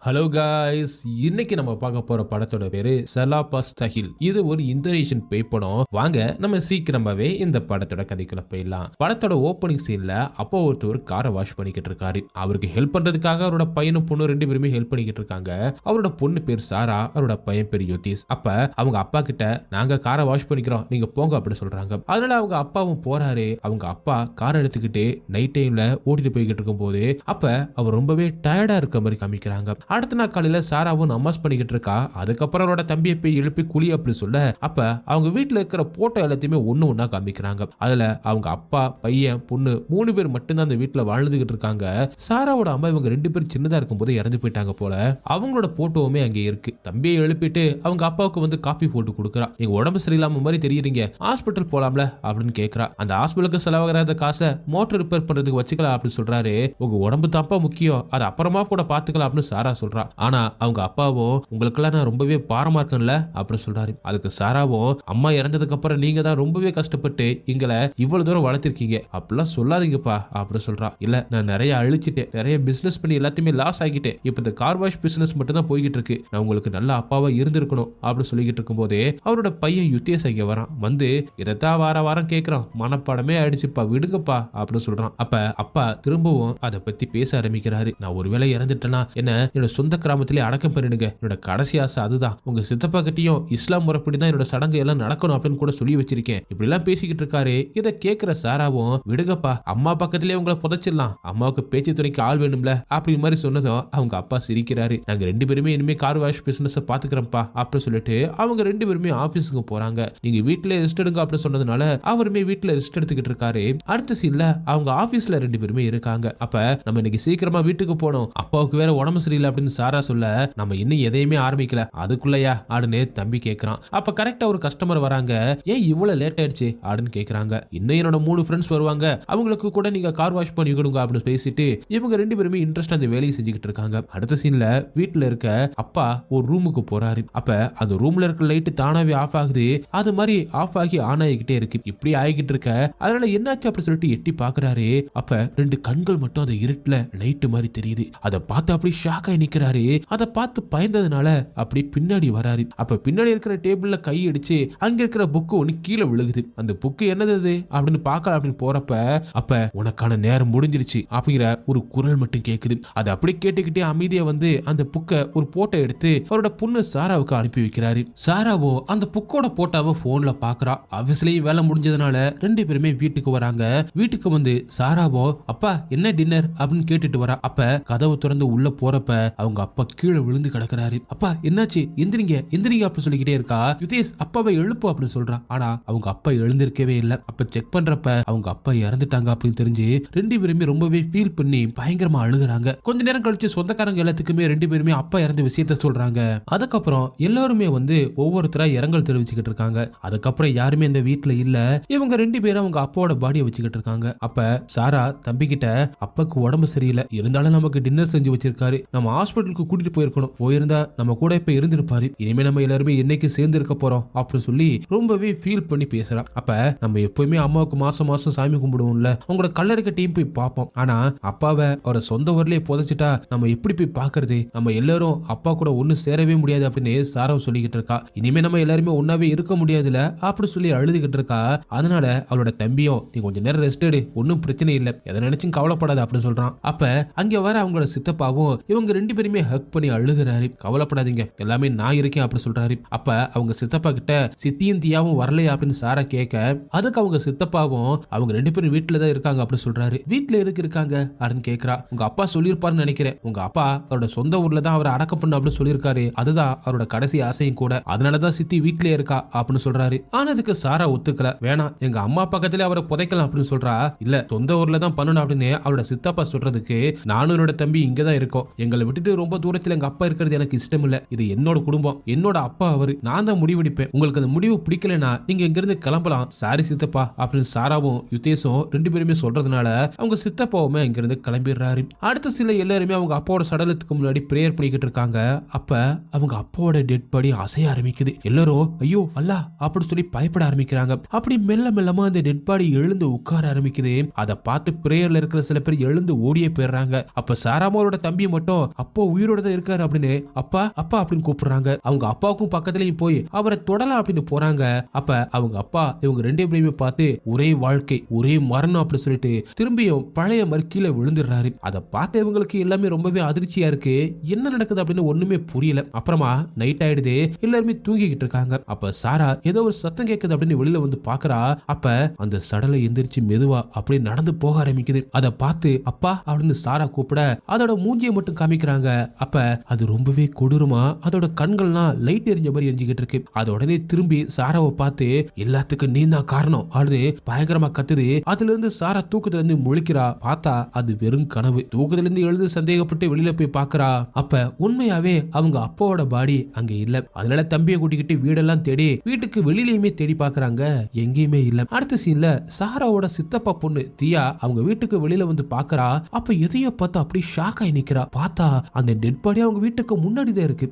Hello guys, இன்னைக்கு நம்ம பார்க்க போற படத்தோட பேரு சலாபாஸ்தஹில். இது ஒரு இந்தோனேஷியன் பேய் படம். வாங்க நம்ம சீக்கிரமாவே இந்த படத்தோட கதைக்குள்ள போயிடலாம். படத்தோட ஓப்பனிங் சீன்ல அப்போ ஒருத்தர் காரை வாஷ் பண்ணிக்கிட்டு இருக்காரு. அவருக்கு ஹெல்ப் பண்றதுக்காக அவரோட பையனும் பொண்ணு ரெண்டு பேருமே ஹெல்ப் பண்ணிக்கிட்டு இருக்காங்க. அவரோட பொண்ணு பேர் சாரா, அவரோட பையன் பேர் யோதிஸ். அப்ப அவங்க அப்பா கிட்ட நாங்க காரை வாஷ் பண்ணிக்கிறோம், நீங்க போங்க அப்படி சொல்றாங்க. அதனால அவங்க அப்பாவும் போறாரு. அவங்க அப்பா காரை எடுத்துக்கிட்டு நைட் டைம்ல ஓட்டிட்டு போய்கிட்டு இருக்கும் போது அப்ப அவர் ரொம்பவே டயர்டா இருக்க மாதிரி காமிக்கிறாங்க. அடுத்த நாள் காலையில சாராவும் நமாஸ் பண்ணிக்கிட்டு இருக்கா. அதுக்கப்புறம் அவரோட தம்பியை போய் எழுப்பி குழி அப்படி சொல்ல அப்ப அவங்க வீட்டுல இருக்கிற போட்டோ எல்லாத்தையுமே ஒண்ணு ஒண்ணா காமிக்கிறாங்க. அதுல அவங்க அப்பா, பையன், பொண்ணு 3 பேர் மட்டும்தான் அந்த வீட்டுல வாழ்ந்துகிட்டு இருக்காங்க. சாராவோட அம்மா இவங்க 2 பேரும் சின்னதா இருக்கும் போது இறந்து போயிட்டாங்க போல. அவங்களோட போட்டோவுமே அங்கே இருக்கு. தம்பியை எழுப்பிட்டு அவங்க அப்பாவுக்கு வந்து காஃபி போட்டு கொடுக்குறா. நீங்க உடம்பு சரியில்லாம மாதிரி தெரியுறீங்க, ஹாஸ்பிட்டல் போலாம்ல அப்படின்னு கேக்குறா. அந்த ஹாஸ்பிட்டலுக்கு செலவாகிற காசை மோட்டர் ரிப்பேர் பண்றதுக்கு வச்சுக்கலாம் அப்படின்னு சொல்றாரு. உங்க உடம்பு தாப்பா முக்கியம், அது அப்புறமா கூட பாத்துக்கலாம் அப்படின்னு சாரா சொல்றா. ஆனா அவங்க அப்பாவும் உங்களுக்கெல்லாம் நான் ரொம்பவே பாரமா இருக்கேன்ல அப்படின்னு சொல்றாரு. அதுக்கு சாராவும் அம்மா இறந்ததுக்கு அப்புறம் நீங்க தான் ரொம்பவே கஷ்டப்பட்டு எங்களை இவ்வளவு தூரம் வளர்த்திருக்கீங்க, அப்படிலாம் சொல்லாதீங்கப்பா அப்படின்னு சொல்றா. இல்ல, நான் நிறைய அழிச்சிட்டேன், நிறைய பிசினஸ் பண்ணி எல்லாத்தையுமே லாஸ் ஆகிட்டேன். இப்ப இந்த கார் வாஷ் பிசினஸ் மட்டும் தான் போய்கிட்டு இருக்கு. நான் உங்களுக்கு நல்ல அப்பாவா இருந்திருக்கணும் அப்படின்னு சொல்லிக்கிட்டு இருக்கும் போதே அவரோட பையன் யுத்தேஷ் அங்க வரான். வந்து இதைத்தான் வாரம் கேட்கிறான். மனப்பாடமே ஆயிடுச்சுப்பா, விடுங்கப்பா அப்படின்னு சொல்றான். அப்ப அப்பா திரும்பவும் அதை பத்தி பேச ஆரம்பிக்கிறாரு. நான் ஒருவேளை இறந்துட்டேன்னா என்ன என்னோட சொந்த கிராமத்திலே அடக்கம் பண்ணிடுங்க, என்னோட கடைசி ஆசை அதுதான். உங்க சித்தப்பா கிட்டையும் இஸ்லாம் முறைப்படிதான் என்னோட சடங்கு எல்லாம் நடக்கணும் அப்படின்னு கூட சொல்லி வச்சிருக்கேன். இப்படி எல்லாம் பேசிக்கிட்டு இருக்காரு. இதை கேட்கிற சாராவும் விடுங்கப்பா, அம்மா பக்கத்திலே உங்களை புதைச்சிடலாம், அம்மாவுக்கு பேச்சு துணைக்கு ஆள் வேணும்ல அப்படி மாதிரி சொன்னதும் அவங்க அப்பா சிரிக்கிறாரு. நாங்க 2 பேருமே இனிமே கார் வாஷ் பிசினஸ் பாத்துக்கிறோம்ப்பா அப்படின்னு சொல்லிட்டு அவங்க 2 பேருமே ஆபீஸுக்கு போறாங்க. நீங்க வீட்டுல ரெஸ்ட் எடுங்க அப்படின்னு சொன்னதுனால அவருமே வீட்டுல ரெஸ்ட் எடுத்துக்கிட்டு இருக்காரு. அடுத்த சீன்ல அவங்க ஆபீஸ்ல 2 பேருமே இருக்காங்க. அப்ப நம்ம இன்னைக்கு சீக்கிரமா வீட்டுக்கு போனோம், அப்பாவுக்கு வேற உடம்பு சரியில்லை அப்படின்னு சாரா சொல்ல நம்ம இன்னும் எதையுமே ஆரம்பிக்கல, அதுக்குள்ளயா ஆடுன்னு தம்பி கேக்குறான். அப்ப கரெக்டா ஒரு கஸ்டமர் வராங்க. ஏன் இவ்வளவு லேட் ஆயிடுச்சு அப்படின்னு கேக்குறாங்க. இன்னும் என்னோட 3 ஃப்ரெண்ட்ஸ் வருவாங்க, அவங்களுக்கு கூட நீங்க கார் வாஷ் பண்ணி கொடுங்க அப்படின்னு பேசிட்டு இவங்க 2 பேருமே இன்ட்ரெஸ்ட் அந்த வேலையை செஞ்சுக்கிட்டு இருக்காங்க. அடுத்த சீன்ல வீட்டுல இருக்க அப்பா ஒரு ரூமுக்கு போறாரு. அப்ப அந்த ரூம்ல இருக்க லைட் தானாவே ஆஃப் ஆகுது. அது மாதிரி ஆஃப் ஆகி ஆன் ஆகிக்கிட்டே இருக்கு. இப்படி ஆகிக்கிட்டு இருக்க அதனால என்னாச்சு அப்படி சொல்லிட்டு எட்டி பாக்குறாரு. அப்ப 2 கண்கள் மட்டும் அந்த இருட்டுல லைட் மாதிரி தெரியுது. அதை பார்த்து அப்படி ஷாக் ஆகி நிக்கிறாரு. அதை பார்த்து பயந்ததுனால அப்படி பின்னாடி வராரு. அப்ப பின்னாடி இருக்கிற டேபிள்ல கை அடிச்சு அங்க இருக்கிற புக்கு ஒண்ணு கீழே விழுகுது. அந்த புக்கு என்னது அப்படின்னு பார்க்கலாம் அப்படின்னு போறப்ப அப்ப உனக்கான நேரம் முடிஞ்சிருச்சு அப்படிங்கிற ஒரு குரல் மட்டும் கேக்குது. அதை அப்படி கேட்டுக்கிட்டே அமைதியா வந்து அந்த புக்க ஒரு போட்டோ எடுத்து அவரோட பொண்ணு சாராவுக்கு அனுப்பி வைக்கிறாரு. சாராவோ அந்த புக்கோட போட்டோவை போன்ல பாக்குறா. ஆபீஸ்லயே வேலை முடிஞ்சதுனால 2 பேருமே வீட்டுக்கு வராங்க. வீட்டுக்கு வந்து சாராவோ அப்பா என்ன டின்னர் அப்படின்னு கேட்டுட்டு வரா. அப்ப கதவு திறந்து உள்ள போறப்ப அவங்க அப்பா கீழே விழுந்து கிடக்குறாரு. அப்பா என்னாச்சு, எந்திரிங்க எந்திரிங்க அப்படி சொல்லிக்கிட்டே இருக்கா. யுதேஷ் அப்பாவை எழுப்பு அப்படின்னு சொல்றான். ஆனா அவங்க அப்பா எழுந்திருக்கவே இல்லை. அப்ப செக் பண்றப்ப அவங்க அப்பா இறந்துட்டாங்க அப்படின்னு தெரிஞ்சு 2 பேருமே ரொம்பவே ஃபீல் பண்ணி பயங்கரமா அழுகுறாங்க. கொஞ்ச நேரம் கழிச்சு சொந்தக்காரங்க எல்லாத்துக்குமே 2 பேருமே அப்பா இறந்த விஷயத்த சொல்றாங்க. அதுக்கப்புறம் எல்லாருமே வந்து ஒவ்வொருத்தரா இரங்கல் தெரிவிச்சுக்கிட்டு இருக்காங்க. அதுக்கப்புறம் யாருமே இந்த வீட்டுல இல்ல. இவங்க 2 பேரும் அவங்க அப்பாவோட பாடியை வச்சுக்கிட்டு இருக்காங்க. அப்ப சாரா தம்பி கிட்ட அப்பாக்கு உடம்பு சரியில்லை, இருந்தாலும் நமக்கு டின்னர் செஞ்சு வச்சிருக்காரு, நம்ம ஹாஸ்பிட்டலுக்கு கூட்டிட்டு போயிருக்கணும், போயிருந்தா நம்ம கூட இப்ப இருந்திருப்பாரு, இனிமே நம்ம எல்லாருமே என்னைக்கு சேர்ந்து இருக்க போறோம் அப்படின்னு சொல்லி ரொம்பவே ஃபீல் பண்ணி பேசுறான். அப்ப நம்ம எப்பவுமே அம்மாவுக்கு மாசம் மாசம் சாமி கும்பிடுவோம்ல, உங்களோட கல்லறைக்க டீம் போய் பார்ப்போம். ஆனா அப்பாவை அவரை சொந்த ஊர்லயே புதைச்சிட்டா நம்ம எப்படி போய் பாக்குறது, நம்ம எல்லாரும் அப்பா கூட ஒண்ணு சேரவே முடியாது அப்படின்னு சாரம் சொல்லிக்கிட்டு இருக்கா. இனிமே நம்ம எல்லாருமே ஒன்னாவே இருக்க முடியாதுல அப்படி சொல்லி அழுதுகிட்டு இருக்கா. அதனால அவளோட தம்பியும் நீ கொஞ்ச நேரம் ரெஸ்ட் எடு, ஒன்னும் பிரச்சனை இல்லை, எதை நினைச்சும் கவலைப்படாது அப்படின்னு சொல்றான். அப்ப அங்க வர அவங்களோட சித்தப்பாவும் இவங்க 2 பேருமே ஹக் பண்ணி அழுகுறாரு. கவலைப்படாதீங்க, எல்லாமே நான் இருக்கேன் அப்படி சொல்றாரு. அப்ப அவங்க சித்தப்பா கிட்ட சித்தியும் தியாவும் வரலையா அப்படின்னு சாரா கேட்க அதுக்கு அவங்க சித்தப்பாவும் அவங்க 2 பேரும் வீட்டுல தான் இருக்காங்க அப்படி சொல்றாரு. வீட்டுல எதுக்கு இருக்காங்க அப்படின்னு கேக்குறா. உங்க அப்பா சொல்லியிருப்பாருன்னு நினைக்கிறேன், உங்க அப்பா அவரோட சொந்த ஊர்ல தான் அவரை அடக்கம் பண்ண அப்படின்னு சொல்லியிருக்காரு, அதுதான் அவரோட கடைசி ஆசையும் கூட, அதனாலதான் சித்தி வீட்டுல இருக்கா அப்படின்னு சொல்றாரு. ஆனதுக்கு சாரா ஒத்துக்கல. வேணாம், எங்க அம்மா பக்கத்துல அவரை புதைக்கலாம் அப்படின்னு சொல்றா. இல்ல, சொந்த ஊர்ல தான் பண்ணணும் அப்படின்னு அவரோட சித்தப்பா சொல்றதுக்கு நானும் என்னோட தம்பி இங்கதான் இருக்கோம், எங்களை விட்டுட்டு ரொம்ப தூரத்துல எங்க அப்பா இருக்கிறது எனக்கு இஷ்டம் இல்ல, இது என்னோட குடும்பம், என்னோட அப்பா அவரு, நான் தான் முடிவெடுப்பேன், உங்களுக்கு அந்த முடிவு பிடிக்கலனா நீங்க இங்க இருந்து கிளம்பலாம், சாரி சித்தப்பா அப்படின்னு சாராவும் யுதேஷும் 2 பேருமே சொல்றதுனால அவங்க சித்தப்பாவுமே இங்க இருந்து கிளம்பிடுறாரு. அடுத்த சில எல்லாருமே அவங்க அப்பாவோட சடலத்துக்கு முன்னாடி பிரேயர் பண்ணிக்கிட்டு இருக்காங்க. அப்ப அவங்க அப்பாவோட டெட் பாடி அசைய ஆரம்பிக்குது. எல்லாரும் ஐயோ அல்லா அப்படி சொல்லி பயப்பட ஆரம்பிக்கிறாங்க. அப்படி மெல்ல மெல்லமா அந்த டெட் பாடி எழுந்து உட்கார ஆரம்பிக்குது. அதை பார்த்து பிரேயர்ல இருக்கிற சில பேர் எழுந்து ஓடியே போயிடுறாங்க. அப்ப சாராமோட தம்பி மட்டும் அப்பா அப்பா உயிரோட தான் இருக்காரு அப்படின்னு அப்பா அப்பா அப்படின்னு கூப்பிடுறாங்க. அவங்க அப்பாவுக்கும் பக்கத்துலயும் போய் அவரை தொடலாம் அப்படின்னு போறாங்க. அப்ப அவங்க அப்பா இவங்க ரெண்டு பேரையுமே பார்த்து ஒரே வாழ்க்கை ஒரே மரணம் அப்படின்னு சொல்லிட்டு திரும்பியும் பழைய மாதிரி கீழே விழுந்துடுறாரு. அதை பார்த்து இவங்களுக்கு எல்லாமே ரொம்பவே அதிர்ச்சியா இருக்கு. என்ன நடக்குது அப்படின்னு ஒண்ணுமே புரியல. அப்புறமா நைட் ஆயிடுது, எல்லாருமே தூங்கிக்கிட்டு இருக்காங்க. அப்ப சாரா ஏதோ ஒரு சத்தம் கேட்குது அப்படின்னு வெளியில வந்து பாக்குறா. அப்ப அந்த சடலை எந்திரிச்சு மெதுவா அப்படி நடந்து போக ஆரம்பிக்குது. அதை பார்த்து அப்பா அப்படின்னு சாரா கூப்பிட அதோட மூஞ்சியை மட்டும் காமிக்கிறாங்க. அப்ப அது ரொம்பவே கொடூரமா அதோட கண்கள்லாம் லைட் எரிஞ்ச மாதிரி எரிஞ்சுக்கிட்டு இருக்கு. அது உடனே திரும்பி சாராவை பார்த்து எல்லாத்துக்கும் நீ தான் காரணம் அப்படின்னு பயங்கரமா கத்துது. அதுல இருந்து சாரா தூக்கத்துல இருந்து முழிக்கிறா. பார்த்தா அது வெறும் கனவு. தூக்கத்துல இருந்து எழுந்து சந்தேகப்பட்டு வெளியில போய் பாக்குறா. அப்ப உண்மையாவே அவங்க அப்பாவோட பாடி அங்க இல்ல. அதனால தம்பியை கூட்டிக்கிட்டு வீடெல்லாம் தேடி வீட்டுக்கு வெளியிலயுமே தேடி பாக்குறாங்க, எங்கேயுமே இல்ல. அடுத்த சீன்ல சாராவோட சித்தப்பா பொண்ணு தியா அவங்க வீட்டுக்கு வெளியில வந்து பாக்குறா. அப்ப எதைய பார்த்தா அப்படி ஷாக் ஆகி நிக்கிறா. பார்த்தா அந்த டெட் பாடி அவங்க வீட்டுக்கு முன்னாடி தான் இருக்கு.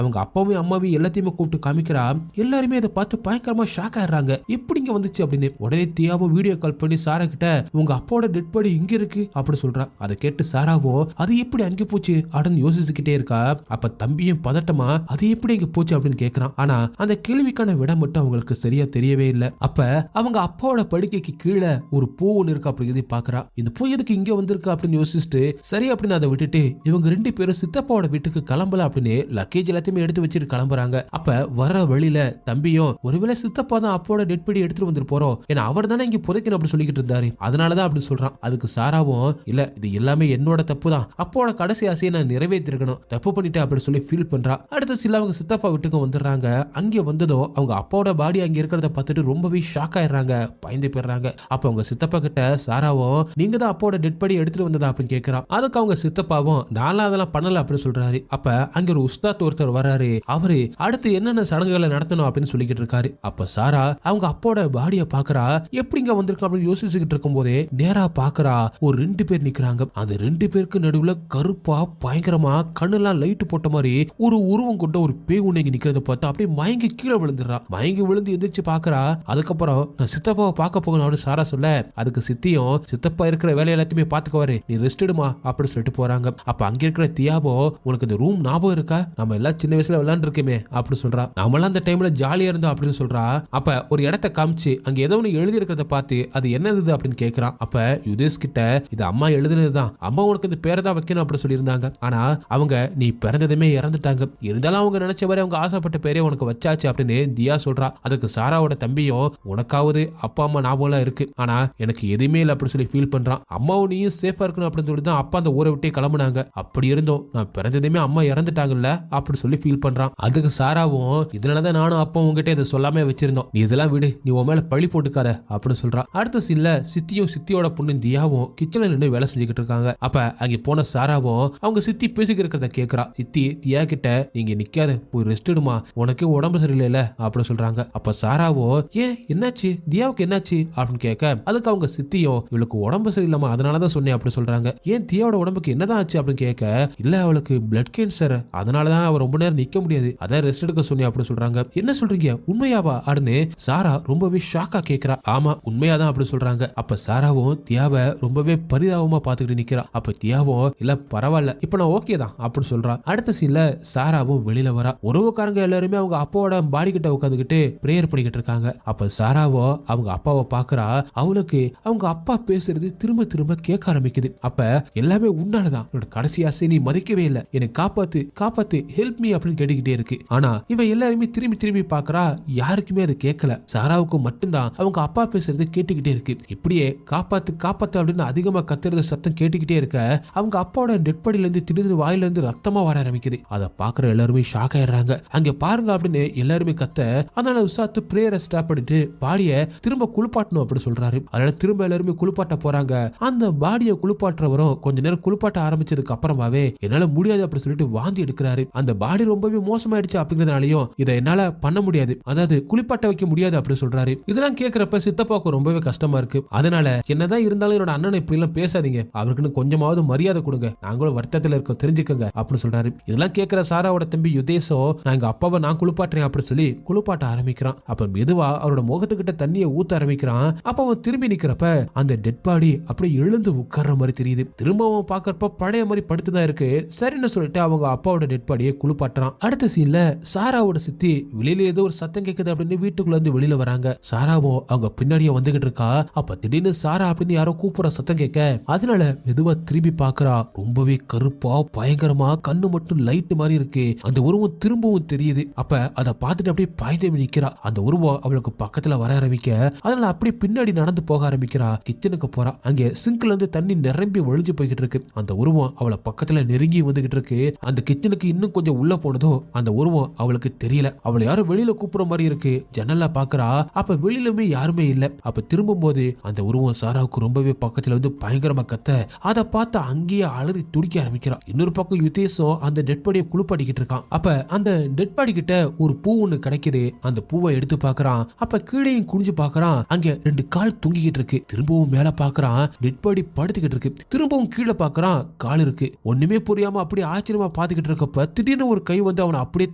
அவங்க அப்பாவும் அம்மாவையும் எல்லாத்தையுமே கூப்பிட்டு காமிக்கிறா. எல்லாருமே அதை பார்த்து பயங்கரமா ஷாக் ஆயிடுறாங்க. எப்படிங்க வந்துச்சு அப்படின்னு. உடனே தியாவும் வீடியோ கால் பண்ணி சாரா கிட்ட உங்க அப்பாவோட டெட் பாடி இங்க இருக்கு அப்படி சொல்றா. அதை கேட்டு சாராவும் அது எப்படி அங்கே போச்சு அப்படின்னு யோசிச்சுக்கிட்டே இருக்கா. அப்ப தம்பியும் பதட்டமா அது எப்படி இங்க போச்சு அப்படின்னு கேக்குறான். ஆனா அந்த கேள்விக்கான விட மட்டும் அவங்களுக்கு சரியா தெரியவே இல்லை. அப்ப அவங்க அப்பாவோட படுக்கைக்கு கீழே ஒரு பூ ஒண்ணு இருக்கு அப்படிங்கிறத பாக்குறா. இந்த பூ எதுக்கு இங்க வந்திருக்கு அப்படின்னு யோசிச்சுட்டு சரி அப்படின்னு அதை விட்டுட்டு இவங்க ரெண்டு பேரும் சித்தப்பாவோட வீட்டுக்கு கிளம்பல அப்படின்னு லக்கேஜ் எல்லாத்தையுமே எடுத்து வச்சுட்டு கிளம்புறாங்க. அப்ப வர வழியில தம்பியும் ஒருவேளை சித்தப்பா தான் அப்பாவோட டெட் பாடி எடுத்துட்டு வந்துட்டு போறோம், ஏன்னா அவர் தானே இங்க புதைக்கணும் அப்படி சொல்லிக்கிட்டு இருந்தாரு, அதனாலதான் அப்படி சொல்றான். அதுக்கு சாராவும் இல்ல இது எல்லாமே என்னோட தப்பு தான், அப்பாவோட கடைசி ஆசையை நான் நிறைவேற்றிருக்கணும், தப்பு பண்ணிட்டேன் அப்படி சொல்லி ஃபீல் பண்றா. அடுத்த சில அவங்க சித்தப்பா வீட்டுக்கு வந்துடுறாங்க. அங்கே வந்ததும் அவங்க அப்பாவோட பாடி அங்க இருக்கிறத பார்த்துட்டு ரொம்பவே ஷாக் ஆயிடுறாங்க, பயந்து போயிடுறாங்க. அப்ப அவங்க சித்தப்பா கிட்ட சாராவும் நீங்க தான் அப்பாவோட டெட் பாடி எடுத்துட்டு வந்ததா அப்படின்னு கேட்கிறான். அதுக்கு அவங்க சித்தப்பாவும் நானும் அதெல்லாம் பண்ணல அப்படின்னு சொல்றாரு. அப்ப அங்க ஒரு உஸ்தாத் ஒருத்தர் வராரு. அவரு அடுத்து என்னென்ன சடங்குகளை நடத்தணும் அப்படின்னு சொல்லிக்கிட்டு இருக்காரு. அப்ப சாரா அவங்க அப்பாவோட பாடிய பாக்குறா. எப்படிங்க வந்திருக்கா அப்படின்னு யோசிச்சுக்கிட்டு இருக்கும் போதே நேரா பாக்குறா ஒரு ரெண்டு பேர் நிக்கிறாங்க. அந்த ரெண்டு பேருக்கு நடுவுல கருப்பா பயங்கரமா கண்ணெல்லாம் லைட் போட்ட மாதிரி ஒரு உருவம் கொண்ட ஒரு பேய் ஒண்ணு நிக்கிறத பார்த்து அப்படியே மயங்கி கீழே விழுந்துடுறா. மயங்கி விழுந்து எந்திரிச்சு பாக்குறா. அதுக்கப்புறம் நான் சித்தப்பாவை பார்க்க போகணும் அப்படின்னு சாரா சொல்ல அதுக்கு சித்தியும் சித்தப்பா இருக்கிற வேலை எல்லாத்தையுமே பாத்துக்குவாரு, நீ ரெஸ்ட் எடுமா அப்படின்னு சொல்லிட்டு போறாங்க. அப்ப அங்க இருக்கிற தியாபோ உனக்கு இந்த ரூம் ஞாபகம் இருக்கா, நம்ம எல்லாம் சின்ன வயசுல விளையாண்டு இருக்கமே அப்படின்னு சொல்றா. நம்மளாம் அந்த டைம்ல ஜாலியா இருந்தோம் அப்படின்னு சொல்றா. அப்ப ஒரு இடத்த காமிச்சு அங்க ஏதோ ஒண்ணு எழுதி இருக்கிறத பார்த்து அது என்னது அப்படின்னு கேக்குறான். அப்ப யுதேஷ் கிட்ட இது அம்மா எழுதுனதுதான், அம்மா உனக்கு இந்த பேரை தான் வைக்கணும் அப்படின்னு சொல்லியிருந்தாங்க, ஆனா அவங்க நீ பிறந்ததுமே இறந்துட்டாங்க, இருந்தாலும் அவங்க நினைச்ச மாதிரி அவங்க ஆசைப்பட்ட பேரே உனக்கு வச்சாச்சு அப்படின்னு தியா சொல்றா. அதுக்கு சாராவோட தம்பியும் உனக்காவது அப்பா அம்மா ஞாபகம் இருக்கு, ஆனா எனக்கு எதுவுமே இல்லை அப்படி சொல்லி ஃபீல் பண்றான். அம்மாவும் நீயும் சேஃபா இருக்கணும் அப்படின்னு சொல்லி தான் அப்பா அந்த ஊரை விட்டே கிளம்புனாங்க, அப்படி இருந்தோம் நான் பிறந்ததுமே அம்மா இறந்துட்டாங்கல்ல அப்படி சொல்லி ஃபீல் பண்றான். அதுக்கு சாராவும் இதனாலதான் நானும் அப்பா உங்ககிட்ட இதை சொல்லாம வச்சிருந்தோம், நீ இதெல்லாம் விடு, நீ உன் மேல பழி போட்டுக்காத அப்படின்னு சொல்றான். அடுத்த சீன்ல சித்தியும் சித்தியோட பொண்ணு தியாவும் கிச்சன்ல நின்று வேலை செஞ்சுக்கிட்டு இருக்காங்க. அப்ப அங்க போன சாராவும் அவங்க சித்தி பேசிக்கிட்டு இருக்கிறத கேக்குறா. சித்தி தியா கிட்ட நீங்க நிக்காத போய் ரெஸ்ட் எடுமா, உனக்கு உடம்பு சரியில்லை அப்படின்னு சொல்றாங்க. அப்ப சாராவும் ஏன் என்னாச்சு தியாவுக்கு என்னாச்சு அப்படின்னு கேட்க அதுக்கு அவங்க சித்தியும் இவளுக்கு உடம்பு சரியில்லாம அதனாலதான் சொன்னேன் அப்படி சொல்றாங்க. ஏன் தியாவோட உடம்புக்கு என்னதான் ஆச்சு அப்படின்னு கேட்க இல்ல அவளுக்கு பிளட் கேன்சர், அதனாலதான் அவ ரொம்ப நேரம் நிக்க முடியாது, அதான் ரெஸ்ட் எடுக்க சொன்னேன் அப்படி சொல்றாங்க. என்ன சொல்றீங்க உண்மையாவா அப்படின்னு சாரா ரொம்பவே ஷாக்கா கேக்குறா. ஆமா உண்மையாதான் அப்படி சொல்றாங்க. அப்ப சாராவும் தியாவை ரொம்பவே பரிதாபமா பாத்துக்கிட்டு நிக்கிறா. அப்ப தியாவும் இல்ல பரவாயில்ல இப்ப நான் ஓகே தான் அப்படின்னு சொல்றா. அடுத்த சீன்ல சாராவும் வெளியில வரா. உறவுக்காரங்க எல்லாருமே அவங்க அப்பாவோட பாடி கிட்ட உட்காந்துக்கிட்டு பிரேயர் பண்ணிக்கிட்டு இருக்காங்க. அப்ப சாராவோ அவங்க அப்பாவை பாக்குறா. அவளுக்கு அவங்க அப்பா பேசுறது திரும்ப திரும்ப கேட்க ஆரம்பிக்குது. அப்ப எல்லாமே உன்னாலதான், என்னோட கடைசி ஆசை நீ மதிக்கவே இல்லை, என்னை காப்பாத்து காப்பாத்து ஹெல்ப் மீ அப்படின்னு கேட்டுக்கிட்டே இருக்கு. ஆனா இவன் எல்லாருமே திரும்பி திரும்பி பாக்குறா, யாருக்குமே அது கேட்கல. சாராவுக்கு மட்டும்தான் அவங்க அப்பா பேசுறது கேட்டுக்கிட்டே இருக்கு. இப்படியே காப்பாத்து காப்பாத்து அப்படின்னு அதிகமா கத்துறது சத்தம் கேட்டுக்கிட்டே இருக்க அவங்க அப்பாவோட டெட் பாடியில இருந்து திடீர்னு வாயில இருந்து ரத்தமா வர ஆரம்பிக்குது. அதை பாக்குற எல்லாருமே ஷாக் ஆயிடுறாங்க. அங்க பாருங்க அப்படின்னு எல்லாருமே கத்த, அதனால உசாத்து பிரேயரை ஸ்டாப் பண்ணிட்டு பாடிய திரும்ப குளிப்பாட்டணும் அப்படி சொல்றாரு. அதனால திரும்ப எல்லாருமே குளிப்பாட்ட போறாங்க. அந்த பாடியை குளிப்பாட்டுறவரும் கொஞ்ச நேரம் குளிப்பாட்ட ஆரம்பிச்சதுக்கு அப்புறமாவே என்னால முடியாது அப்படி சொல்லிட்டு வாந்தி எடுக்கிறாரு. அந்த பாடி ரொம்பவே மோசமாயிடுச்சு அப்படிங்கறதுனாலயும் இதை என்னால பண்ண முடியாது, அதாவது குளிப்பாட்ட வைக்க முடியாது அப்படி சொல்றாரு. இதெல்லாம் கேட்கிறப்ப சித்தப்பாவுக்கு ரொம்பவே கஷ்டமா இருக்கு. அதனால என்னதான் இருந்தாலும் என்னோட அண்ணனை இப்படி எல்லாம் பேசாதீங்க, அவருக்குன்னு கொஞ்சமாவது மரியாதை கொடுங்க, நாங்களும் வருத்தத்துல இருக்க தெரிஞ்சுக்கங்க அப்படின்னு சொல்றாரு. இதெல்லாம் கேட்கிற சாராவோட தம்பி யுதேஷோ நான் எங்க அப்பாவை நான் குளிப்பாட்டுறேன் அப்படி சொல்லி குளிப்பாட்ட ஆரம்பிக்கிறான். அப்ப மெதுவா அவரோட முகத்துக்கிட்ட தண்ணியை ஊத்த ஆரம்பிக்கிறான். அப்ப அவன் திரும்பி நிக்கிறப்ப அந்த டெட் பாடி அப்படியே எழுந்து உட்கார்ற மாதிரி தெரியுது. திரும்பவும் பாக்குறப்ப பழைய மாதிரி படுத்துதான் இருக்க. இருக்கு. சரின்னு சொல்லிட்டு அவங்க அப்பாவோட டெட் பாடியை குளிப்பாட்டுறான். அடுத்த சீன்ல சாராவோட சித்தி வெளியில ஏதோ ஒரு சத்தம் கேக்குது அப்படின்னு வீட்டுக்குள்ள இருந்து வெளியில வராங்க. சாராவோ அவங்க பின்னாடியே வந்துகிட்டு இருக்கா. அப்ப திடீர்னு சாரா அப்படின்னு யாரோ கூப்பிடுற சத்தம் கேட்க அதனால மெதுவா திரும்பி பாக்குறா. ரொம்பவே கருப்பா பயங்கரமா கண்ணு மட்டும் லைட் மாதிரி இருக்கு. அந்த உருவம் திரும்பவும் தெரியுது. அப்ப அதை பார்த்துட்டு அப்படியே பாய்தேவி நிக்கிறா. அந்த உருவம் அவளுக்கு பக்கத்துல வர ஆரம்பிக்க அதனால அப்படியே பின்னாடி நடந்து போக ஆரம்பிக்கிறா. கிச்சனுக்கு போறா. அங்கே சிங்க்ல இருந்து தண்ணி நிரம்பி ஒழிஞ்சு போய்கிட்டு இருக்கு. அந்த உருவம் அவளை பக்கத்துல நெருங்கி வந்துகிட்டு இருக்கு. அந்த கிச்சனுக்கு இன்னும் கொஞ்சம் உள்ள போனதும் அந்த உருவம் அவளுக்கு தெரியல. அவளை யாரும் வெளியில கூப்பிடுற மாதிரி இருக்கு. ஜன்னல்ல பாக்குறா. அப்ப வெளியிலுமே யாருமே இல்ல. அப்ப திரும்பும் போது அந்த உருவம் சாராவுக்கு ரொம்பவே பக்கத்துல வந்து பயங்கரமா கத்த அதை பார்த்து அங்கேயே அலறி துடிக்க ஆரம்பிக்கிறா. இன்னொரு பக்கம் யுத்தேஷம் அந்த டெட் பாடியை குளிப்பாட்டிக்கிட்டு இருக்கான். அப்ப அந்த டெட் பாடி கிட்ட ஒரு பூ ஒண்ணு கிடைக்குது. அந்த பூவை எடுத்து பாக்குறான். அப்ப கீழையும் குனிஞ்சு பாக்குறான். அங்க 2 கால் தொங்கிக்கிட்டு இருக்கு. திரும்பவும் மேல பாக்குறான். டெட் பாடி படுத்துக்கிட்டு இருக்கு. திரும்பவும் கீழே பாக்குறான். கால் இருக்கு. ஒண்ணுமே புரியாம அப்படியே ஆச்சரியமா பாத்துக்கிட்டு இருக்கப்ப திடீர்னு ஒரு கை வந்து அவனை அப்படியே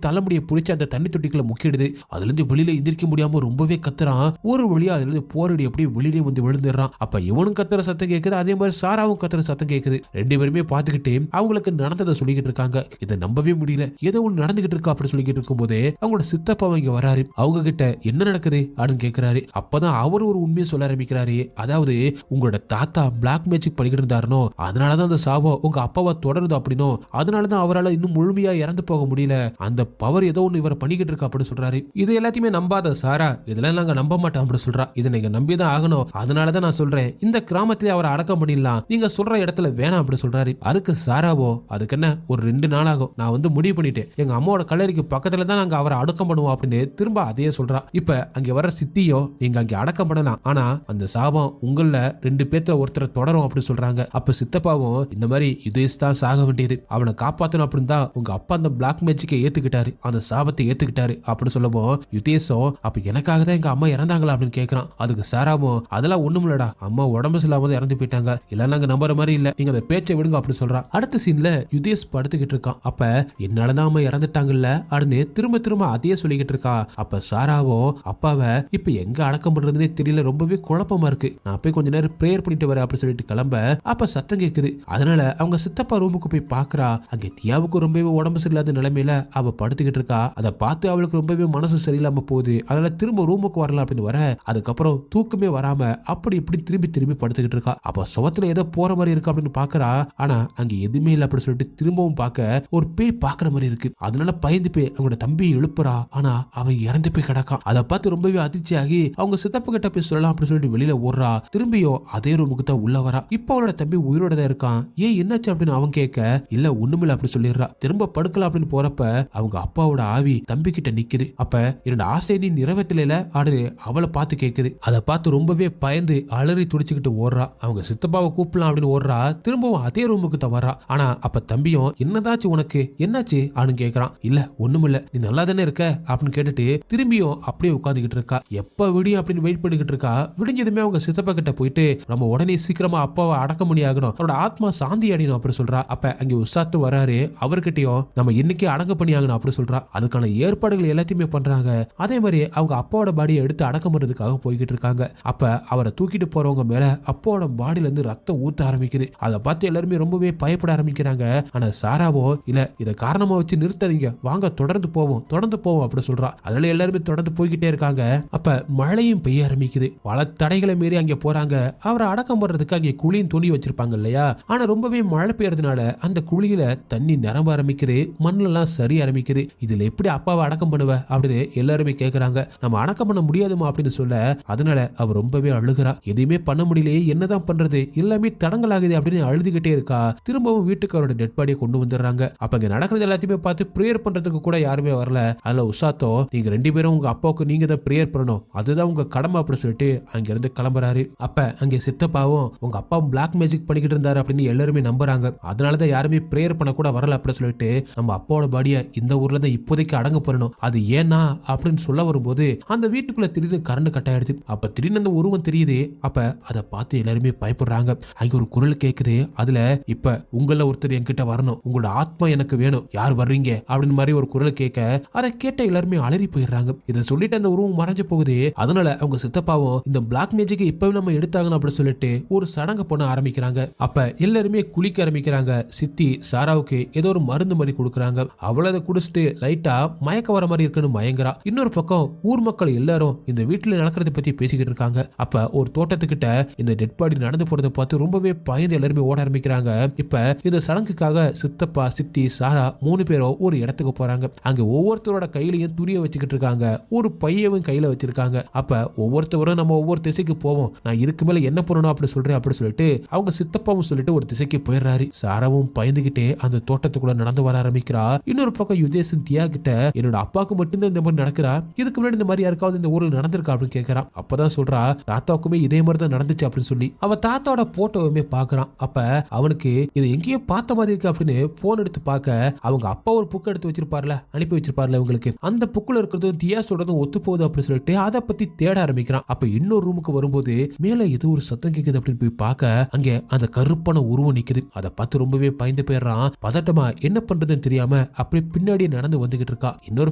தலைமுடியை பிடிச்சு அந்த தண்ணி தொட்டிக்குள்ள முக்கிடுது. அதுல இருந்து வெளியில எந்திரிக்க முடியாம ரொம்பவே கத்துறான். ஒரு வழியா அதுல இருந்து போரடி அப்படியே வெளியிலே வந்து விழுந்துடுறான். அப்ப இவனும் கத்துற சத்தம் கேக்குது. அதே மாதிரி சாராவும் கத்துற சத்தம் கேக்குது. 2 பேருமே பாத்துக்கிட்டு அவங்களுக்கு நடந்ததை சொல்லிக்கிட்டு இருக்காங்க. இதை நம்பவே முடியல. ஏதோ ஒண்ணு நடந்துகிட்டு இருக்கா அப்படி சொல்லிக்கிட்டு இருக்கும் போதே அவங்களோட சித்தப்பா இங்க வராரு. அவங்க கிட்ட என்ன நடக்குது அப்படின்னு கேக்குறாரு. அப்பதான் அவர் ஒரு உண்மையை சொல்ல ஆரம்பிக்கிறாரு. அதாவது உங்களோட தாத்தா பிளாக் மேஜிக் பண்ணிக்கிட்டு இருந்தாருனோ, அதனாலதான் அந்த சாபம் உங்க அப்பாவை தொடருது அப்படின்னோ, அதனாலதான் அவரால் இன்னும் முழுமையா இறந்து போக முடியல. அந்த பவர் ஏதோ ஒண்ணு இவரை பண்ணிக்கிட்டு இருக்கா அப்படின்னு சொல்றாரு. இது எல்லாத்தையுமே நம்பாத சாரா, இதெல்லாம் நாங்க நம்ப மாட்டோம் அப்படி சொல்றா. இதை நீங்க நம்பிதான் ஆகணும். அதனாலதான் நான் சொல்றேன், இந்த கிராமத்திலே அவரை அடக்கம் பண்ணிடலாம். நீங்க சொல்ற இடத்துல வேணாம் அப்படி சொல்றாரு. அதுக்கு சாராவோ அதுக்கு என்ன ஒரு 2 நாள் ஆகும், நான் வந்து முடிவு பண்ணிட்டேன். எங்க அம்மாவோட கல்லறைக்கு பக்கத்துல தான் நாங்க அவரை அடக்கம் பண்ணுவோம் அப்படின்னு திரும்ப அதையே சொல்றா. இப்ப அங்க வர சித்தியோ நீங்க அங்க அடக்கம் பண்ணலாம், ஆனா அந்த சாபம் உங்கள 2 பேர்த்துல ஒருத்தரை தொடரும் அப்படின்னு சொல்றாங்க. அப்ப சித்தப்பாவும் இந்த மாதிரி யுதேஷ் தான் சாக வேண்டியது, அவனை காப்பாத்தணும் அப்படின்னு தான் உங்க அப்பா அந்த பிளாக் மேஜிக்கை ஏத்துக்கிட்டாரு, அந்த சாபத்தை ஏத்துக்கிட்டாரு அப்படின்னு சொல்லவும் யுதேஷும் அப்ப எனக்காக தான் எங்க அம்மா இறந்தாங்களா அப்படின்னு கேட்கறான். அதுக்கு சாராவும் அதெல்லாம் ஒண்ணுமில்லடா, அம்மா உடம்பு சரியில்லாம இறந்து போயிட்டாங்க, இல்ல நாங்க நம்புற மாதிரி இல்ல, நீங்க அந்த பேச்சை விடுங்க அப்படின்னு சொல்றான். அடுத்த சீன்ல யுதேஷ் படுத்துக்கிட்டு இருக்கான். அப்ப என்னாலதான் அம்மா இறந்துட்டாங்கல்ல அப்படின்னு திரும்ப திரும்ப அதையே சொல்லிக்கிட்டு இருக்கான். அப்ப சாராவும் அப்பாவை இப்ப எங்க அடக்கம் பண்றதுன்னே தெரியல, ரொம்பவே குழப்பமா இருக்கு, நான் போய் கொஞ்ச நேரம் பிரேயர் பண்ணிட்டு வரேன் அப்படின்னு சொல்லிட்டு கிளம்ப அப்ப சத்தம் கேக்குது. அதனால அவங்க சித்தப்பா ரூமுக்கு போய் பாக்குறா. அங்க தியாவுக்கு ரொம்பவே உடம்பு சரியில்லாத நிலைமையில அவ படுத்துக்கிட்டு இருக்கா. அதை பார்த்து அவளுக்கு ரொம்பவே மனசு சரியில்லாம போகுது. அதனால திரும்ப ரூமுக்கு வரலாம் அப்படின்னு வர அதுக்கப்புறம் தூக்கமே வராம அப்படி இப்படி திரும்பி திரும்பி படுத்துக்கிட்டு இருக்கா. அப்ப சுவத்துல ஏதோ போற மாதிரி இருக்கு அப்படின்னு பாக்குறா. ஆனா அங்க எதுவுமே இல்லை அப்படின்னு சொல்லிட்டு திரும்பவும் பார்க்க ஒரு பேய் பாக்குற மாதிரி இருக்கு. அதனால பயந்து போய் அவங்களோட தம்பியை எழுப்புறா. ஆனா அவன் இறந்து போய் கிடக்கான். அதை பார்த்து ரொம்பவே அதிர்ச்சி ஆகி அவங்க சித்தப்பா கிட்ட போய் சொல்லலாம் அப்படின்னு சொல்லிட்டு வெளியில ஓடுறா. திரும்பியும் அதே ரூமுக்கு தான் உள்ள வரா. இப்ப அவளோட தம்பி உயிரோட தான் இருக்கான். ஏன் என்னாச்சு அப்படின்னு அவன் கேட்க இல்ல ஒண்ணுமில்ல அப்படி சொல்லிடுறா. திரும்ப படுக்கலாம் அப்படின்னு போறப்ப அவங்க அப்பாவோட ஆவி தம்பி கிட்ட நிக்குது. அப்ப 2 ஆசை நீ நிறைவேற்றல ஆடு அவளை பார்த்து கேக்குது. அதை பார்த்து ரொம்பவே பயந்து அலறி துடிச்சுக்கிட்டு ஓடுறா. அவங்க சித்தப்பாவை கூப்பிடலாம் அப்படின்னு ஓடுறா. திரும்பவும் அதே ரூமுக்கு தான் வரா. ஆனா அப்ப தம்பியும் என்னதாச்சு உனக்கு என்னாச்சு அப்படின்னு கேக்குறான். இல்ல ஒண்ணுமில்ல, நீ நல்லா தானே இருக்க அப்படின்னு கேட்டுட்டு திரும்பியும் அப்படியே உட்காந்துக்கிட்டு இருக்கா. எப்ப விடியும் அப்படின்னு வெயிட் பண்ணிக்கிட்டு இருக்கா. விடிஞ்சதுமே அவங்க சித்தப்பா கிட்ட போயிட்டு நம்ம உடனே சீக்கிரமா அப்பாவை அடக்கம் பண்ணி ஆகணும், அவரோட ஆத்மா சாந்தி அடையணும் அப்படி சொல்றா. அப்ப அங்க உசாத்து வராரு. அவர்கிட்டயும் நம்ம இன்னைக்கு அடங்க பண்ணி ஆகணும் அப்படி சொல்றா. அதுக்கான ஏற்பாடுகள் எல்லாத்தையுமே பண்றாங்க. அதே மாதிரி அவங்க அப்பாவோட பாடியை எடுத்து அடக்கம் பண்றதுக்காக போய்கிட்டு இருக்காங்க. அப்ப அவரை தூக்கிட்டு போறவங்க மேல அப்பாவோட பாடியில இருந்து ரத்தம் ஊத்த ஆரம்பிக்குது. அதை பார்த்து எல்லாருமே ரொம்பவே பயப்பட ஆரம்பிக்கிறாங்க. ஆனா சாராவோ இல்ல இதை காரணமா வச்சு நிறுத்தாதீங்க, வாங்க தொடர்ந்து போவோம் அப்படி சொல்றா. அதனால எல்லாருமே தொடர்ந்து போய்கிட்டே இருக்காங்க. அப்ப மழையும் பெய்ய ஆரம்பிக்குது. பல தடைகளை மீறி அங்க போறாங்க. அவரை அடக்கம் பண்றதுக்கு அங்கே குழியும் துணி வச்சிருப்பாங்க இல்லையா. ஆனா ரொம்பவே மழை பெய்யறதுனால அந்த குழியில தண்ணி நிரம்ப ஆரம்பிக்குது, மண்ணெல்லாம் சரி ஆரம்பிக்குது. இதுல எப்படி அப்பாவை அடக்கம் பண்ணுவ அப்படின்னு எல்லாருமே கேக்குறாங்க. நம்ம அடக்கம் பண்ண முடியாதுமா அப்படின்னு சொல்ல அதனால அவ ரொம்பவே அழுகிறா. எதுவுமே பண்ண முடியலையே, என்னதான் பண்றது, எல்லாமே தடங்கலாகுது அப்படின்னு அழுதுகிட்டே இருக்கா. திரும்பவும் வீட்டுக்கு அவரோட டெட் பாடியை கொண்டு வந்துடுறாங்க. அப்ப இங்க நடக்கிறது எல்லாத்தையுமே பார்த்து பிரேயர் பண்றதுக்கு கூட யாருமே வரல. அதுல உசாத்தோ நீங்க 2 பேரும் உங்க அப்பாவுக்கு நீங்க தான் பிரேயர் பண்ணணும், அதுதான் உங்க கடமை அப்படி சொல்லிட்டு அங்க இருந்து கிளம்புறாரு. அப்ப அங்க சித்தப்பாவும் உங்க அப்பா பிளாக் மேஜிக் பண்ணிக்கிட்டு இருந்தாரு அப்படின்னு எல்லாருமே நம்புறாங்க. அதனாலதான் யாருமே பிரேயர் பண்ண கூட வரல அப்படின்னு சொல்லிட்டு நம்ம அப்பாவோட பாடியை இந்த ஊர்ல தான் இப்போதைக்கு அடங்க பண்ணணும், அது ஏன்னா அப்படின்னு சொல்ல வரும்போது அந்த வீட்டுக்குள்ள திடீர்னு கரண்ட் கட் ஆயிடுது. அப்ப திடீர்னு அந்த உருவம் தெரியுது. அப்ப அதை பார்த்து எல்லாருமே பயப்படுறாங்க. அங்க ஒரு குரல் கேக்குது. அதுல இப்ப உங்கள ஒருத்தர் என்கிட்ட வரணும், உங்களோட ஆத்மா எனக்கு வேணும், யார் வர்றீங்க அப்படின்னு மாதிரி ஒரு குரல் கேட்க அதை கேட்ட எல்லாருமே அலறி போயிடுறாங்க. இதை சொல்லிட்டு அந்த உருவம் மறைஞ்சு போகுது. அதனால அவங்க சித்தப்பாவும் இந்த பிளாக் மேஜிக்கை இப்பவே நம்ம எடுத்தாங்கன்னு அப்படி சொல்லிட்டு ஒரு சடங்கு பண்ண ஆரம்பிக்கிறாங்க. அப்ப எல்லாருமே குளிக்க ஆரம்பிக்கிறாங்க. சித்தி சாராவுக்கு ஏதோ ஒரு மருந்து மாதிரி கொடுக்குறாங்க. அவளை அதை குடிச்சிட்டு லைட்டா மயக்க வர மாதிரி இருக்குன்னு மயங்குறா. இன்னொரு பக்கம் ஊர் மக்கள் எல்லாரும் இந்த வீட்டுல நடக்கிறத பத்தி பேசிக்கிட்டு இருக்காங்க. அப்ப ஒரு தோட்டத்துக்கிட்ட இந்த டெட் பாடி நடந்து போறதை பார்த்து ரொம்பவே பயந்து எல்லாருமே ஓட ஆரம்பிக்கிறாங்க. இப்ப இந்த சடங்குக்காக சித்தப்பா சித்தி சாரா 3 பேரும் ஒரு இடத்துக்கு போறாங்க. அங்க ஒவ்வொருத்தரோட கையிலையும் துணியை வச்சுக்கிட்டு இருக்காங்க. ஒரு பையவும் கையில வச்சிருக்காங்க. அப்ப ஒவ்வொருத்தவரும் நம்ம ஒவ்வொரு திசைக்கு போவோம், நான் இதுக்கு மேல என்ன பண்ணணும் அப்படி சொல்றேன் அப்படி சொல்லிட்டு அவங்க சித்தப்பாவும் சொல்லிட்டு ஒரு திசைக்கு போயிடுறாரு. சாராவும் பயந்துகிட்டே அந்த தோட்டத்துக்குள்ள நடந்து வர ஆரம்பிக்கிறா. இன்னொரு பக்கம் யுதேசன் தியா கிட்ட என்னோட அப்பாவுக்கு மட்டும்தான் இந்த மாதிரி நடக்கிறா, இதுக்கு முன்னாடி இந்த மாதிரி யாருக்காவது இந்த ஊர்ல நடந்திருக்கா அப்படின்னு கேட்கறான். அப்பதான் சொல்றா தாத்தாவுக்குமே இதே மாதிரி தான் நடந்துச்சு அப்படின்னு சொல்லி அவ தாத்தாவோட போட்டோவுமே பாக்குறான். அப்ப அவனுக்கு இது எங்கேயோ பார்த்த மாதிரி இருக்கு அப்படின்னு போன் எடுத்து பார்க்க அவங்க அப்பா ஒரு புக் எடுத்து வச்சிருப்பார்ல, அனுப்பி வச்சிருப்பார்ல உங்களுக்கு, அந்த புக்குல இருக்கிறது தியா சொல்றதும் ஒத்து போகுது அப்படின்னு சொல்லிட்டு அதை பத்தி தேட ஆரம்பிக்கிறான். அப்ப இன்னொரு ரூமுக்கு வரும்போது மேல ஏதோ ஒரு சத்தம் கேக்குது அப்படின்னு போய் பார்க்க அங்க அந்த கருப்பான உருவம் நிக்குது. அதை பார்த்து ரொம்பவே பயந்து போயிடுறான். பதட்டமா என்ன பண்றதுன்னு தெரியாம அப்படி பின்னாடியே நடந்து வந்துகிட்டு இருக்கா. இன்னொரு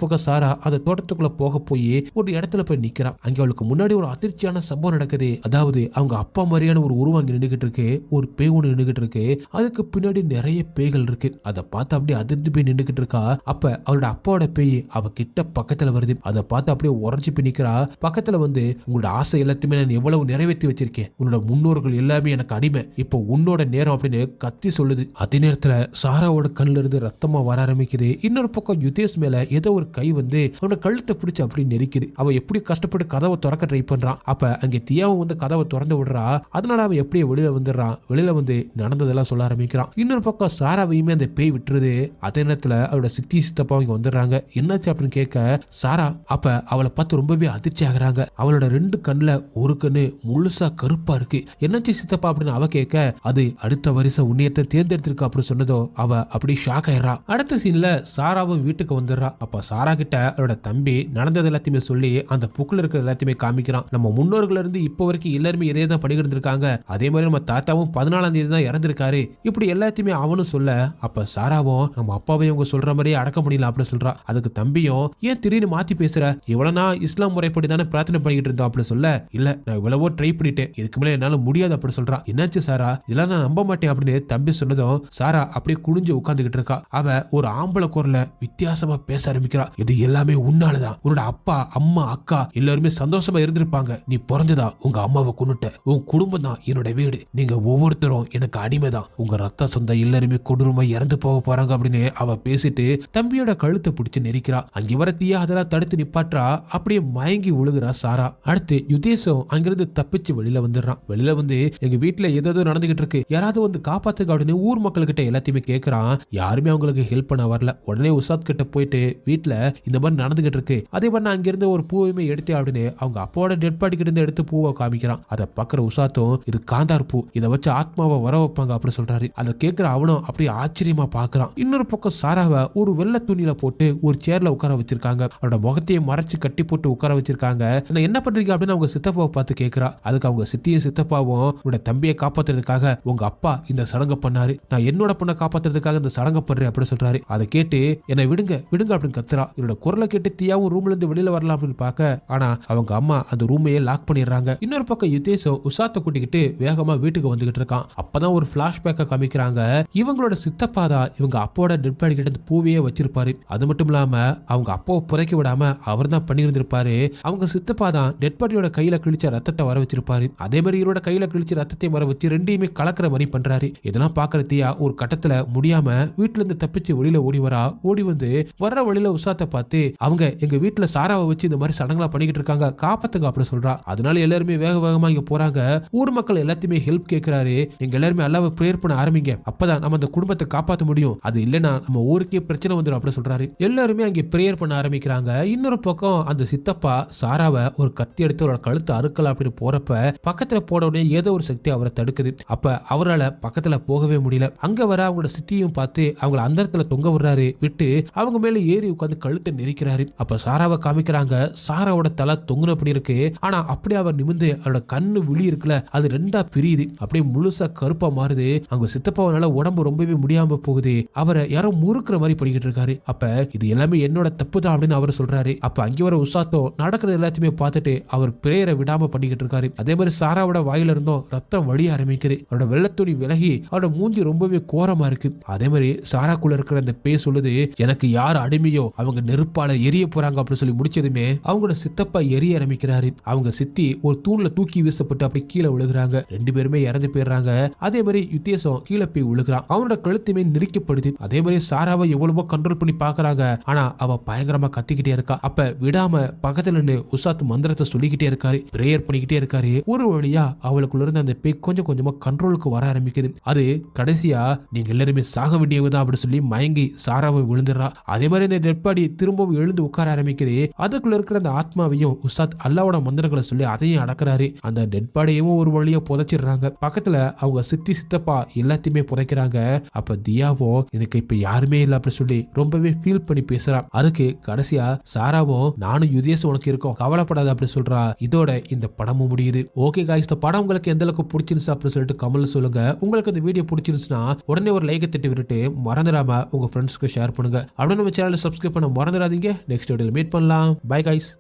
பக்கம் சாரா அந்த தோட்டத்துக்குள்ள போக போய் ஒரு இடத்துல போய் நிக்கிறான். அங்க அவளுக்கு முன்னாடி ஒரு அதிர்ச்சியான சம்பவம் நடக்குது. அதாவது அவங்க அப்பா மாதிரியான ஒரு உருவம் அங்க நின்றுகிட்டு இருக்கு. ஒரு பேய் ஒண்ணு நின்றுகிட்டு இருக்கு. அதுக்கு பின்னாடி நிறைய பேய்கள் இருக்கு. அதை பார்த்து அப்படியே அதிர்ந்து போய் நின்றுகிட்டு இருக்கா. அப்ப அவளோட அப்பாவோட பேய் அவ கிட்ட பக்கத்துல வருது. அதை பார்த்து அப்படியே உறைஞ்சு போய் நிக்கிறா. பக்கத்துல வந்து உங்களோட ஆசை எல்லாத்தையுமே நான் எவ்வளவு நிறைவேற்றி வச்சிருக்கேன், உன்னோட முன்னோர்கள் எல்லாமே எனக்கு அடிமை, இப்போ உன்னோட நேரம் அப்படின்னு கத்தி சொல்லுது. அதே நேரத்துல சாராவோட கண்ணுல இருந்து ரத்தமா வர ஆரம்பிக்குது. இன்னொரு பக்கம் யுதேஷ் மேல ஏதோ ஒரு கை வந்து அவனோட கழுத்தை பிடிச்சு அப்படி நெரிக்குது. அவன் எப்படி கஷ்டப்பட்டு கதவை திறக்க ட்ரை பண்றான். அப்ப அங்க தியாவும் வந்து கதவை திறந்து விடுறா. அதனால அவன் எப்படியே வெளியில வந்துடுறான். வெளியில வந்து நடந்ததெல்லாம் சொல்ல ஆரம்பிக்கிறான். இன்னொரு பக்கம் சாராவையுமே அந்த பேய் விட்டுருது. அதே நேரத்துல அவளோட சித்தி சித்தப்பா அவங்க வந்துடுறாங்க. என்னாச்சு அப்படின்னு கேட்க சாரா அப்ப அவளை பார்த்து ரொம்பவே அதிர்ச்சி ஆகுறாங்க. அவளோட 2 கண்ணுல ஒரு கண்ணு முழுசா கருப்பா இருக்கு. என்னாச்சு சித்தப்பா அப்படின்னு அவ கேட்க அது அடுத்த வருஷம் உன்னியத்தை தேர்ந்தெடுத்திருக்க அப்படின்னு சொன்னதும் அவ அப்படி ஷாக் ஆயிடுறா. அடுத்த சீன்ல சாராவும் வீட்டுக்கு வந்துடுறா. அப்ப சாரா கிட்ட அவளோட தம்பி நடந்தது எல்லாத்தையுமே சொல்லி அந்த புக்குல இருக்கிற எல்லாத்தையுமே காமிக்கிறான். நம்ம முன்னோர்கள் இருந்து இப்போ வரைக்கும் எல்லாருமே இதே தான் பண்ணிக்கிட்டு இருக்காங்க. அதே மாதிரி நம்ம தாத்தாவும் 14ஆம் தேதி தான் இறந்திருக்காரு. இப்படி எல்லாத்தையுமே அவனும் சொல்ல அப்ப சாராவும் நம்ம அப்பாவை அவங்க சொல்ற மாதிரியே அடக்க முடியல அப்படின்னு சொல்றா. அதுக்கு தம்பியும் ஏன் திடீர்னு மாத்தி பேசுற, இவ்வளவு நான் இஸ்லாம் முறைப்படி தானே பிரார்த்தனை பண்ணிக்கிட்டு இருந்தோம் அப்படின்னு சொல்ல இல்ல நான் இவ்வளவோ ட்ரை பண்ணிட்டேன், இதுக்கு மேல என்னால முடியாது அப்படின்னு சொல்றா. என்னாச்சு சாரா, இதெல்லாம் நான் நம்ப மாட்டேன் அப்படின்னு தம்பி சொன்னதும் சாரா அப்படியே குனிஞ்சு உட்கார்ந்துகிட்டு இருக்கா. அவ ஒரு ஆம்பளை குரல்ல வித்தியாசமா பேச ஆரம்பிக்கிறா. இது எல்லாமே உன்னாலதான், உன்னோட அப்பா அம்மா அக்கா எல்லாருமே சந்தோஷமா இருந்திருப்பாங்க, நீ பிறந்ததா உங்க அம்மாவை கொன்னுட்ட, உன் குடும்பம் தான் என்னோட வீடு, நீங்க ஒவ்வொருத்தரும் எனக்கு அடிமைதான், உங்க ரத்த சொந்தம் எல்லாருமே கொடூரமா இறந்து போக போறாங்க அப்படின்னு அவ பேசிட்டு தம்பியோட கழுத்தை பிடிச்சு நெரிக்கிறா. அங்க வர தியா அதெல்லாம் தடுத்து நிப்பாற்றா. அப்படியே மயங்கி விழுகிறா சாரா. அடுத்து யுதேஷம் அங்கிருந்து தப்பிச்சு வெளியில வந்துடுறான். வெளியில வந்து எங்க வீட்டுல ஏதோ நடந்துகிட்டு இருக்கு, யாராவது வந்து காப்பாத்துக்க அப்படின்னு ஊர் மக்கள் கிட்ட எல்லாத்தையுமே கேட்கறான். யாருமே அவங்களுக்கு ஹெல்ப் பண்ண வரல. உடனே உசாத் கிட்ட போயிட்டு வீட்டுல இந்த மாதிரி நடந்துகிட்டு இருக்கு, அதே மாதிரி நான் அங்கிருந்து ஒரு பூவையுமே எடுத்தேன் அப்படின்னு அவங்க அப்பாவோட டெட் பாடி கிட்ட இருந்து எடுத்து பூவை காமிக்கிறான். அதை பாக்குற உசாத்தும் இது காந்தார் பூ, இதை வச்சு ஆத்மாவை வர வைப்பாங்க அப்படின்னு சொல்றாரு. அதை கேட்கிற அவனும் அப்படியே ஆச்சரியமா பாக்குறான். இன்னொரு பக்கம் சாராவை ஒரு வெள்ளை துணியில போட்டு ஒரு சேர்ல உட்கார வச்சிருக்காங்க. அவரோட முகத்தையும் மறைச்சு கட்டி போட்டு உட்கார வச்சிருக்காங்க. என்ன பண்றீங்க அப்படின்னு அவங்க சித்தப்பாவை பார்த்து கேட்கிறா. அதுக்கு அவங்க சித்தியும் சித்தப்பாவும் உன்னோட தம்பியை காப்பாத்துறதுக்காக உங்க அப்பா இந்த சடங்கை பண்ணாரு, நான் என்னோட பொண்ணை காப்பாத்துறதுக்காக இந்த சடங்கை பண்றேன் அப்படின்னு சொல்றாரு. அதை கேட்டு என்னை விடுங்க விடுங்க அப்படின்னு கத்துறா. என்னோட குரலை கேட்டு தியாவும் ரூம்ல இருந்து வெளியில வரலாம் அப்படின்னு பார்க்க ஆனா அவங்க அம்மா அந்த ரூமையே லாக் பண்ணிடுறாங்க. இன்னொரு பக்கம் யுதேஷம் உசாத்தை கூட்டிக்கிட்டு வேகமா வீட்டுக்கு வந்துகிட்டு இருக்கான். அப்பதான் ஒரு பிளாஷ்பேக்கை காமிக்கிறாங்க. இவங்களோட சித்தப்பா தான் இவங்க அப்பாவோட டெட் பாடி கிட்ட பூவையே வச்சிருப்பாரு. அது மட்டும் இல்லாம அவங்க அப்பாவை புதைக்க விடாம அவர் தான் பண்ணி இருந்திருப்பாரு. அவங்க சித்தப்பா தான் டெட் பாடியோட கையில கிழிச்ச ரத்தத்தை வர வச்சிருப்பாரு. அதே மாதிரி இவரோட கையில கிழிச்ச ரத்தத்தை வர வச்சு ரெண்டையுமே கலக்கிற மாதிரி பண்றாரு. இதெல்லாம் பாக்குற தியா ஒரு கட்டத்துல முடியாம வீட்டுல இருந்து தப்பிச்சு வெளியில ஓடி வரா. ஓடி வந்து வர்ற வழியில உசாத்தை பார்த்து அவங்க எங்க வீட்டுல சாராவை வச்சு இந்த மாதிரி சடங்களா பண்ணிக்கிட்டு இருக்காங்க, காப்பாத்துங்க அப்படின்னு சொல்றா. அதனால எல்லாருமே வேக வேகமா இங்க போறாங்க. ஊர் மக்கள் எல்லாத்தையுமே ஹெல்ப் கேட்கிறாரு. நீங்க எல்லாருமே அல்லாஹ்வை பிரேயர் பண்ண ஆரம்பிங்க, அப்பதான் நம்ம அந்த குடும்பத்தை காப்பாற்ற முடியும், அது இல்லைன்னா நம்ம ஊருக்கே பிரச்சனை வந்துடும் அப்படின்னு சொல்றாரு. எல்லாருமே அங்கே பிரேயர் பண்ண ஆரம்பிக்கிறாங்க. இன்னொரு பக்கம் அந்த சித்தப்பா சாராவை ஒரு கத்தி எடுத்து ஒரு கழுத்து அறுக்கலாம் அப்படின்னு போறப்ப பக்கத்துல போட உடனே ஏதோ ஒரு சக்தி அவரை தடுக்குது. அப்ப அவரால் பக்கத்துல போகவே முடியல. அங்க வர அவங்களோட சித்தியும் பார்த்து அவங்களை அந்த இடத்துல தொங்க விடுறாரு. விட்டு அவங்க மேல ஏறி உட்காந்து கழுத்தை நெரிக்கிறாரு. அப்ப சாராவை காமிக்கிறாங்க. சாராவோட தலை தொங்குனப்படி இருக்கு. ஆனா அப்படியே அவர் நிமிந்து அவரோட கண்ணு விழி இருக்குல்ல, அது 2ஆ பிரியுது. அப்படியே முழுசா கருப்பா மாறுது. அவங்க சித்தப்பாவனால உடம்பு ரொம்பவே முடியாம போகுது. அவரை யாரோ முறுக்குற மாதிரி பண்ணிக்கிட்டு இருக்காரு. அப்ப இது எல்லாமே என்னோட தப்பு தான் அப்படின்னு அவர் சொல்றாரு. அப்ப அங்கே வர உசாத்தோ நடக்கிறது எல்லாத்தையுமே பார்த்துட்டு அவர் பிரேயரை விடாம பண்ணிக்கிட்டு இருக்காரு. அதே மாதிரி சாராவோட வாயில இருந்தும் ரத்தம் வழிய ஆரம்பிக்குது. அவரோட வெள்ளத்துணி விலகி அவரோட மூஞ்சி ரொம்ப ரொம்பவே கோரமா இருக்கு. அதே மாதிரி சாராக்குள்ள இருக்கிற அந்த பேய் சொல்லுது, எனக்கு யார் அடிமையோ அவங்க நெருப்பால எரிய போறாங்க அப்படின்னு சொல்லி முடிச்சதுமே அவங்களோட சித்தப்பா எரிய ஆரம்பிக்கிறாரு. அவங்க சித்தி ஒரு தூண்ல தூக்கி வீசப்பட்டு அப்படி கீழே விழுகிறாங்க. 2 பேருமே இறந்து போயிடுறாங்க. அதே மாதிரி யுத்தேசம் கீழே போய் விழுகிறான். அவனோட கழுத்துமே நெரிக்கப்படுது. அதே மாதிரி சாராவை எவ்வளவோ கண்ட்ரோல் பண்ணி பாக்குறாங்க. ஆனா அவ பயங்கரமா கத்திக்கிட்டே இருக்கா. அப்ப விடாம பக்கத்துல நின்னு உசாத் மந்திரத்தை சொல்லிக்கிட்டே இருக்காரு, பிரேயர் பண்ணிக்கிட்டே இருக்காரு. ஒரு வழியா அவளுக்குள்ள இருந்த அந்த பேய் கொஞ்சம் கொஞ்சமா கண்ட்ரோலுக்கு வர ஆரம்பிக்குது. அது கடைசியா நீங்க எல்லாருமே சாக வேண்டியதுதான் அப்படி சொல்லி மயங்கி சாராவை விழுந்துடுறா. அதே மாதிரி இந்த டெட் பாடி திரும்பவும் எழுந்து உட்கார ஆரம்பிக்குது. அதுக்குள்ள இருக்கிற அந்த ஆத்மாவையும் உசாத் அல்லாவோட மந்திரங்களை சொல்லி அதையும் அடக்குறாரு. அந்த டெட் பாடியையும் ஒரு வழியா புதைச்சிடுறாங்க. பக்கத்துல அவங்க சித்தி சித்தப்பா எல்லாத்தையுமே புதைக்கிறாங்க. அப்ப தியாவோ எனக்கு இப்ப யாருமே இல்ல அப்படி சொல்லி ரொம்பவே ஃபீல் பண்ணி பேசுறா. அதுக்கு கடைசியா சாராவும் நானும் யுதேசம் உனக்கு இருக்கோம் கவலைப்படாத அப்படி சொல்றா. இதோட இந்த படமும் முடியுது. ஓகே காய்ஸ், இந்த படம் உங்களுக்கு எந்த அளவுக்கு பிடிச்சிருச்சு அப்படின்னு சொல்லிட்டு கமெண்ட்ல சொல்லுங்க. உங்களுக்கு இந்த வீடியோ பிடிச்சிருச்சுன்னா உடனே ஒரு லைக்கை தட்டி விட்டுட்டு மறந்துடாம உங்க ஃப்ரெண்ட்ஸ்க்கு ஷேர் பண்ணுங்க. அப்படியே நம்ம சேனலை சப்ஸ்கிரைப் பண்ண மறந்துடாதீங்க. நெக்ஸ்ட் வீடியோல மீட் பண்ணலாம். By guys.